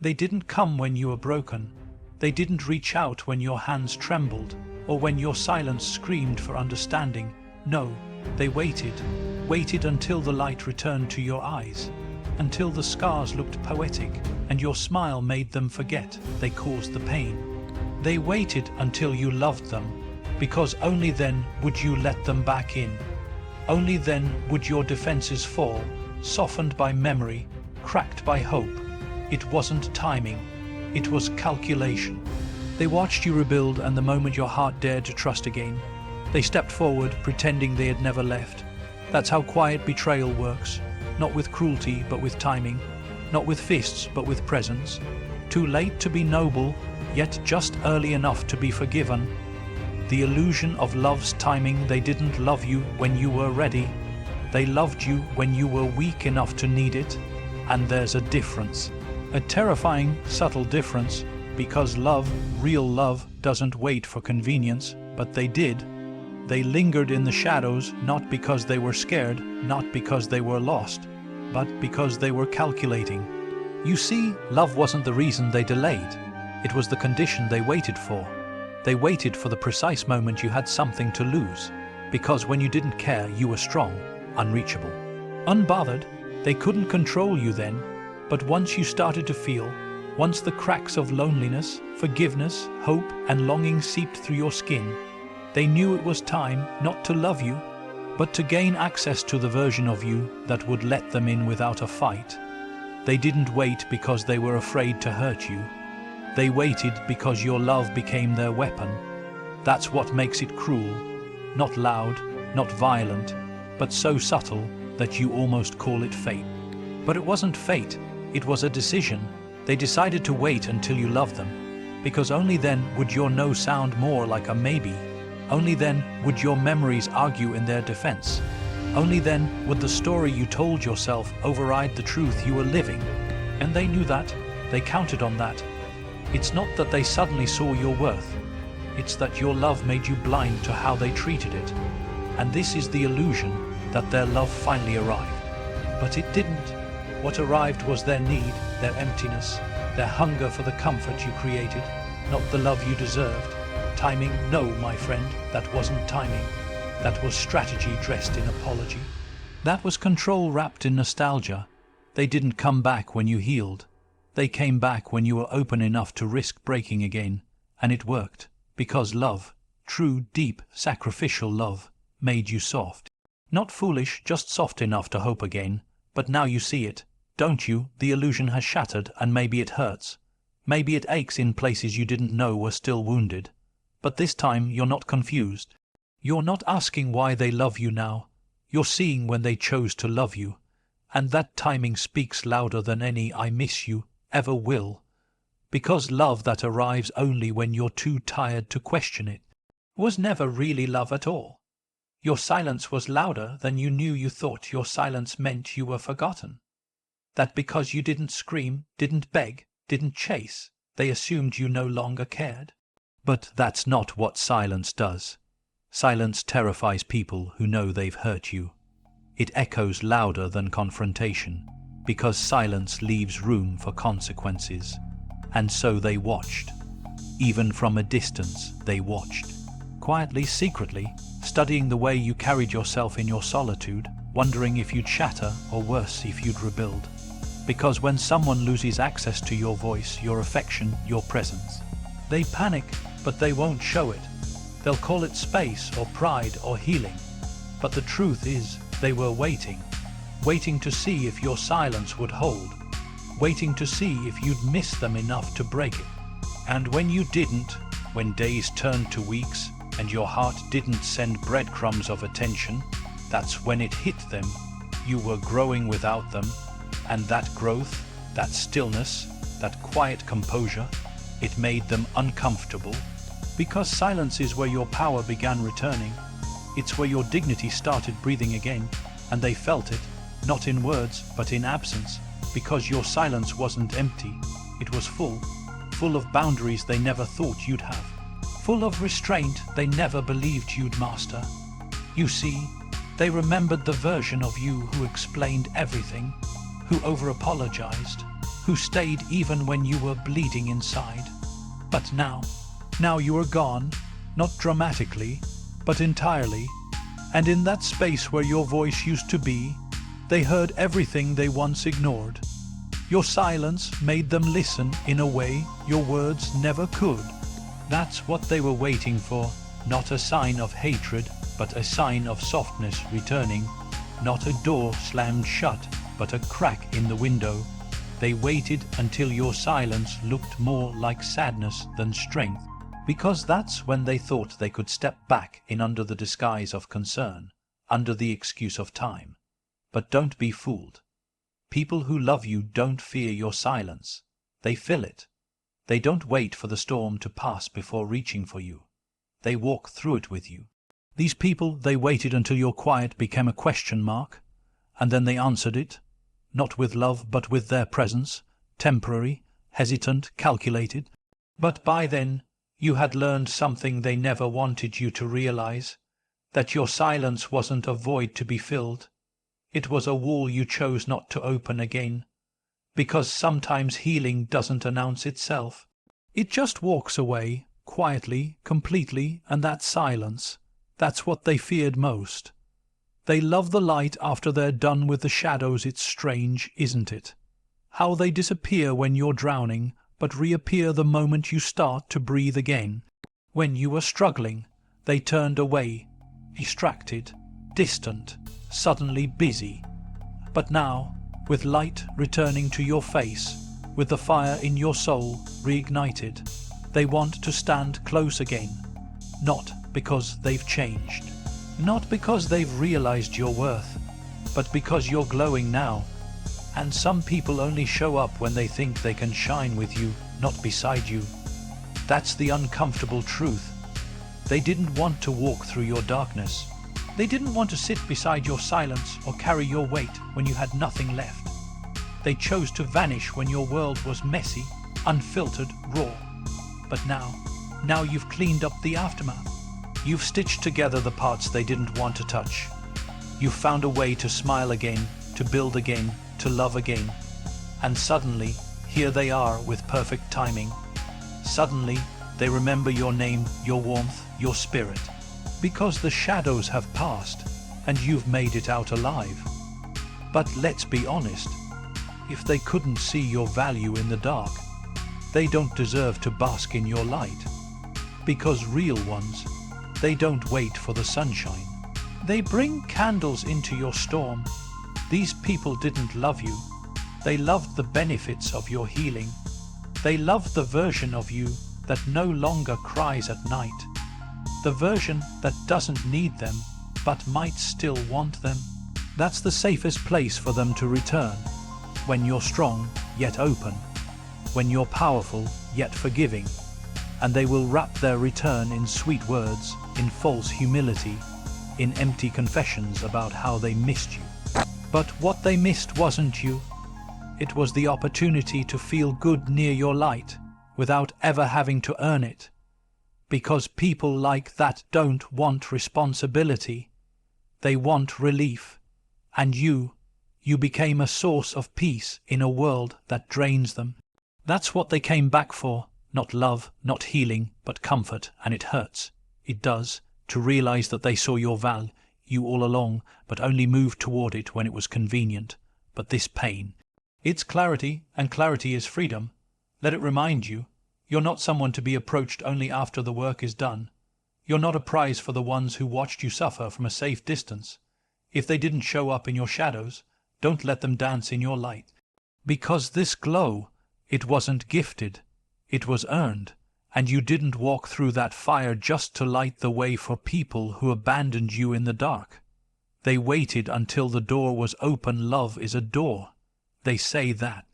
They didn't come when you were broken. They didn't reach out when your hands trembled or when your silence screamed for understanding. No, they waited until the light returned to your eyes, until the scars looked poetic and your smile made them forget they caused the pain. They waited until you loved them, because only then would you let them back in. Only then would your defenses fall, softened by memory, cracked by hope. It wasn't timing, it was calculation. They watched you rebuild, and the moment your heart dared to trust again, they stepped forward, pretending they had never left. That's how quiet betrayal works. Not with cruelty, but with timing. Not with fists, but with presence. Too late to be noble, yet just early enough to be forgiven. The illusion of love's timing. They didn't love you when you were ready. They loved you when you were weak enough to need it. And there's a difference. A terrifying, subtle difference, because love, real love, doesn't wait for convenience, but they did. They lingered in the shadows, not because they were scared, not because they were lost, but because they were calculating. You see, love wasn't the reason they delayed. It was the condition they waited for. They waited for the precise moment you had something to lose, because when you didn't care, you were strong, unreachable, unbothered. They couldn't control you then, but once you started to feel, once the cracks of loneliness, forgiveness, hope, and longing seeped through your skin, they knew it was time not to love you, but to gain access to the version of you that would let them in without a fight. They didn't wait because they were afraid to hurt you. They waited because your love became their weapon. That's what makes it cruel. Not loud, not violent, but so subtle that you almost call it fate. But it wasn't fate, it was a decision. They decided to wait until you loved them, because only then would your no sound more like a maybe. Only then would your memories argue in their defense. Only then would the story you told yourself override the truth you were living. And they knew that. They counted on that. It's not that they suddenly saw your worth. It's that your love made you blind to how they treated it. And this is the illusion that their love finally arrived. But it didn't. What arrived was their need, their emptiness, their hunger for the comfort you created, not the love you deserved. Timing? No, my friend, that wasn't timing. That was strategy dressed in apology. That was control wrapped in nostalgia. They didn't come back when you healed. They came back when you were open enough to risk breaking again. And it worked, because love, true, deep, sacrificial love, made you soft. Not foolish, just soft enough to hope again. But now you see it, don't you? The illusion has shattered, and maybe it hurts. Maybe it aches in places you didn't know were still wounded. But this time you're not confused. You're not asking why they love you now. You're seeing when they chose to love you. And that timing speaks louder than any "I miss you" ever will. Because love that arrives only when you're too tired to question it was never really love at all. Your silence was louder than you knew. You thought your silence meant you were forgotten. That because you didn't scream, didn't beg, didn't chase, they assumed you no longer cared. But that's not what silence does. Silence terrifies people who know they've hurt you. It echoes louder than confrontation, because silence leaves room for consequences. And so they watched. Even from a distance, they watched. Quietly, secretly, studying the way you carried yourself in your solitude, wondering if you'd shatter, or worse, if you'd rebuild. Because when someone loses access to your voice, your affection, your presence, they panic, but they won't show it. They'll call it space or pride or healing. But the truth is, they were waiting. Waiting to see if your silence would hold. Waiting to see if you'd miss them enough to break it. And when you didn't, when days turned to weeks, and your heart didn't send breadcrumbs of attention, that's when it hit them. You were growing without them. And that growth, that stillness, that quiet composure, it made them uncomfortable. Because silence is where your power began returning. It's where your dignity started breathing again. And they felt it, not in words, but in absence. Because your silence wasn't empty. It was full. Full of boundaries they never thought you'd have. Full of restraint they never believed you'd master. You see, they remembered the version of you who explained everything, who over-apologized, who stayed even when you were bleeding inside. But now you are gone, not dramatically, but entirely, and in that space where your voice used to be, they heard everything they once ignored. Your silence made them listen in a way your words never could. That's what they were waiting for, not a sign of hatred, but a sign of softness returning, not a door slammed shut, but a crack in the window. They waited until your silence looked more like sadness than strength, because that's when they thought they could step back in under the disguise of concern, under the excuse of time. But don't be fooled. People who love you don't fear your silence. They fill it. They don't wait for the storm to pass before reaching for you. They walk through it with you. These people, they waited until your quiet became a question mark, and then they answered it, not with love but with their presence, temporary, hesitant, calculated. But by then, you had learned something they never wanted you to realize, that your silence wasn't a void to be filled. It was a wall you chose not to open again, because sometimes healing doesn't announce itself. It just walks away, quietly, completely, and that silence, that's what they feared most. They love the light after they're done with the shadows. It's strange, isn't it? How they disappear when you're drowning, but reappear the moment you start to breathe again. When you were struggling, they turned away, distracted, distant, suddenly busy. But now, with light returning to your face, with the fire in your soul reignited, they want to stand close again, not because they've changed, not because they've realized your worth, but because you're glowing now. And some people only show up when they think they can shine with you, not beside you. That's the uncomfortable truth. They didn't want to walk through your darkness. They didn't want to sit beside your silence or carry your weight when you had nothing left. They chose to vanish when your world was messy, unfiltered, raw. But now you've cleaned up the aftermath. You've stitched together the parts they didn't want to touch. You've found a way to smile again, to build again, to love again. And suddenly, here they are with perfect timing. Suddenly, they remember your name, your warmth, your spirit. Because the shadows have passed, and you've made it out alive. But let's be honest, if they couldn't see your value in the dark, they don't deserve to bask in your light. Because real ones, they don't wait for the sunshine. They bring candles into your storm. These people didn't love you. They loved the benefits of your healing. They loved the version of you that no longer cries at night. The version that doesn't need them, but might still want them. That's the safest place for them to return. When you're strong, yet open. When you're powerful, yet forgiving. And they will wrap their return in sweet words, in false humility, in empty confessions about how they missed you. But what they missed wasn't you. It was the opportunity to feel good near your light, without ever having to earn it. Because people like that don't want responsibility. They want relief. And you became a source of peace in a world that drains them. That's what they came back for. Not love, not healing, but comfort, and it hurts. It does, to realize that they saw your value all along, but only moved toward it when it was convenient. But this pain, it's clarity, and clarity is freedom. Let it remind you, you're not someone to be approached only after the work is done. You're not a prize for the ones who watched you suffer from a safe distance. If they didn't show up in your shadows, don't let them dance in your light. Because this glow, it wasn't gifted. It was earned, and you didn't walk through that fire just to light the way for people who abandoned you in the dark. They waited until the door was open. Love is a door. They say that.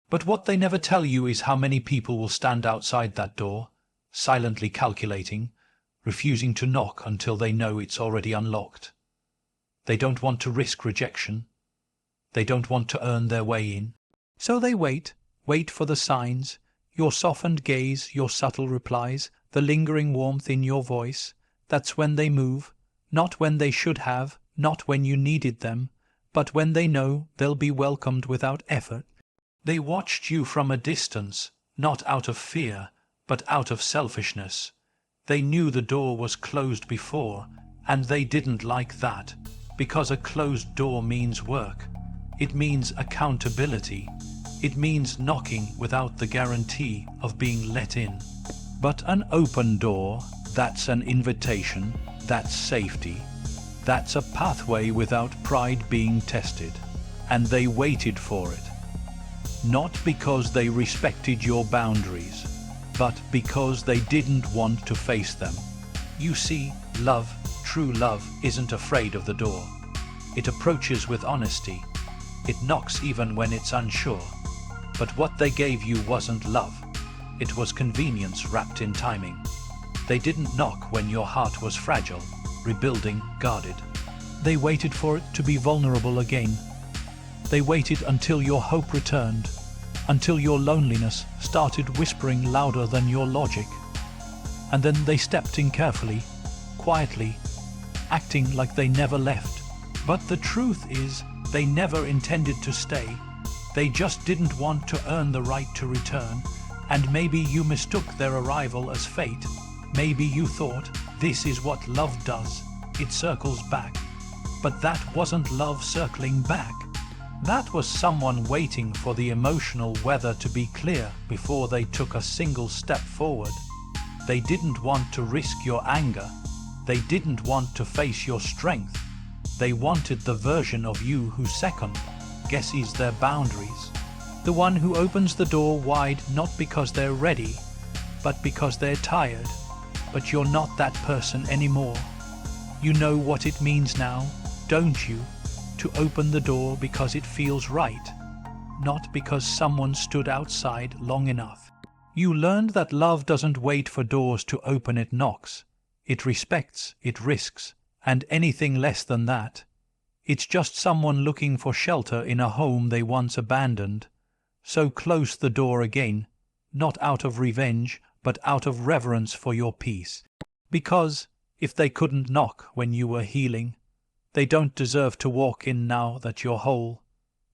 But what they never tell you is how many people will stand outside that door, silently calculating, refusing to knock until they know it's already unlocked. They don't want to risk rejection. They don't want to earn their way in. So they wait for the signs, your softened gaze, your subtle replies, the lingering warmth in your voice. That's when they move, not when they should have, not when you needed them, but when they know they'll be welcomed without effort. They watched you from a distance, not out of fear, but out of selfishness. They knew the door was closed before, and they didn't like that, because a closed door means work. It means accountability. It means knocking without the guarantee of being let in. But an open door, that's an invitation, that's safety. That's a pathway without pride being tested. And they waited for it. Not because they respected your boundaries, but because they didn't want to face them. You see, love, true love, isn't afraid of the door. It approaches with honesty. It knocks even when it's unsure. But what they gave you wasn't love. It was convenience wrapped in timing. They didn't knock when your heart was fragile, rebuilding, guarded. They waited for it to be vulnerable again. They waited until your hope returned, until your loneliness started whispering louder than your logic. And then they stepped in carefully, quietly, acting like they never left. But the truth is, they never intended to stay. They just didn't want to earn the right to return. And maybe you mistook their arrival as fate. Maybe you thought, this is what love does. It circles back. But that wasn't love circling back. That was someone waiting for the emotional weather to be clear before they took a single step forward. They didn't want to risk your anger. They didn't want to face your strength. They wanted the version of you who second guesses their boundaries. The one who opens the door wide not because they're ready, but because they're tired. But you're not that person anymore. You know what it means now, don't you? To open the door because it feels right, not because someone stood outside long enough. You learned that love doesn't wait for doors to open, it knocks. It respects, it risks, and anything less than that. It's just someone looking for shelter in a home they once abandoned. So close the door again, not out of revenge, but out of reverence for your peace. Because if they couldn't knock when you were healing, they don't deserve to walk in now that you're whole.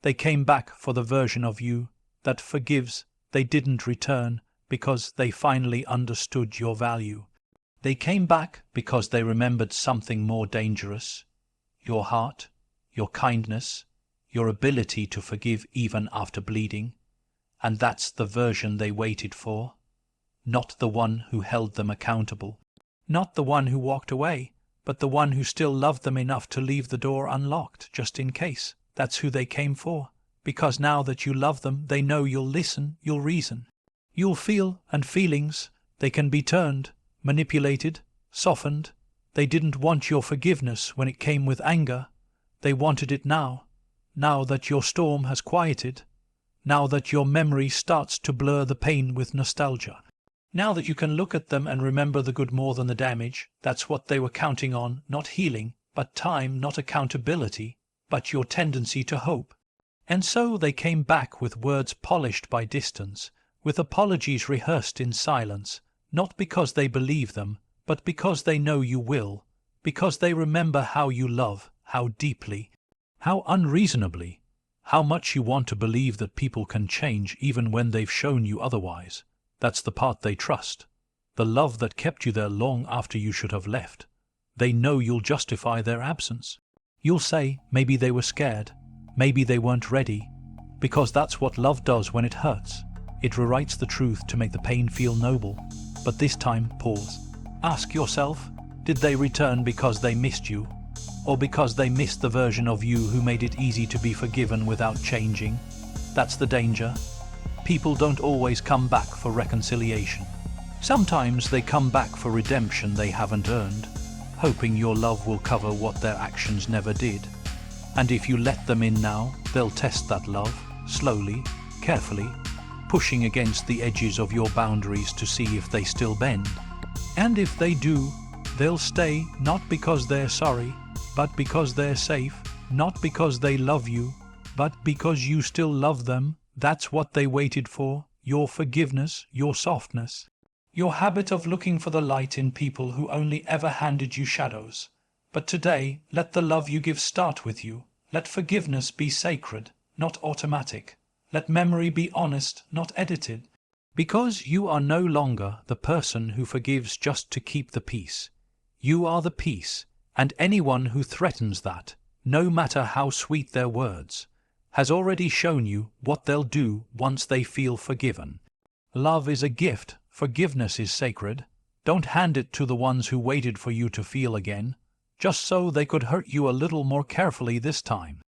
They came back for the version of you that forgives. They didn't return because they finally understood your value. They came back because they remembered something more dangerous. Your heart, your kindness, your ability to forgive even after bleeding. And that's the version they waited for. Not the one who held them accountable. Not the one who walked away, but the one who still loved them enough to leave the door unlocked, just in case. That's who they came for. Because now that you love them, they know you'll listen, you'll reason. You'll feel, and feelings, they can be turned, manipulated, softened. They didn't want your forgiveness when it came with anger. They wanted it now. Now that your storm has quieted. Now that your memory starts to blur the pain with nostalgia. Now that you can look at them and remember the good more than the damage. That's what they were counting on, not healing, but time, not accountability, but your tendency to hope. And so they came back with words polished by distance, with apologies rehearsed in silence, not because they believe them, but because they know you will, because they remember how you love, how deeply, how unreasonably, how much you want to believe that people can change even when they've shown you otherwise. That's the part they trust, the love that kept you there long after you should have left. They know you'll justify their absence. You'll say maybe they were scared, maybe they weren't ready, because that's what love does when it hurts. It rewrites the truth to make the pain feel noble. But this time, pause. Ask yourself, did they return because they missed you? Or because they missed the version of you who made it easy to be forgiven without changing? That's the danger. People don't always come back for reconciliation. Sometimes they come back for redemption they haven't earned, hoping your love will cover what their actions never did. And if you let them in now, they'll test that love, slowly, carefully, pushing against the edges of your boundaries to see if they still bend. And if they do, they'll stay not because they're sorry, but because they're safe, not because they love you, but because you still love them. That's what they waited for, your forgiveness, your softness, your habit of looking for the light in people who only ever handed you shadows. But today, let the love you give start with you. Let forgiveness be sacred, not automatic. Let memory be honest, not edited. Because you are no longer the person who forgives just to keep the peace. You are the peace, and anyone who threatens that, no matter how sweet their words, has already shown you what they'll do once they feel forgiven. Love is a gift, forgiveness is sacred. Don't hand it to the ones who waited for you to feel again, just so they could hurt you a little more carefully this time.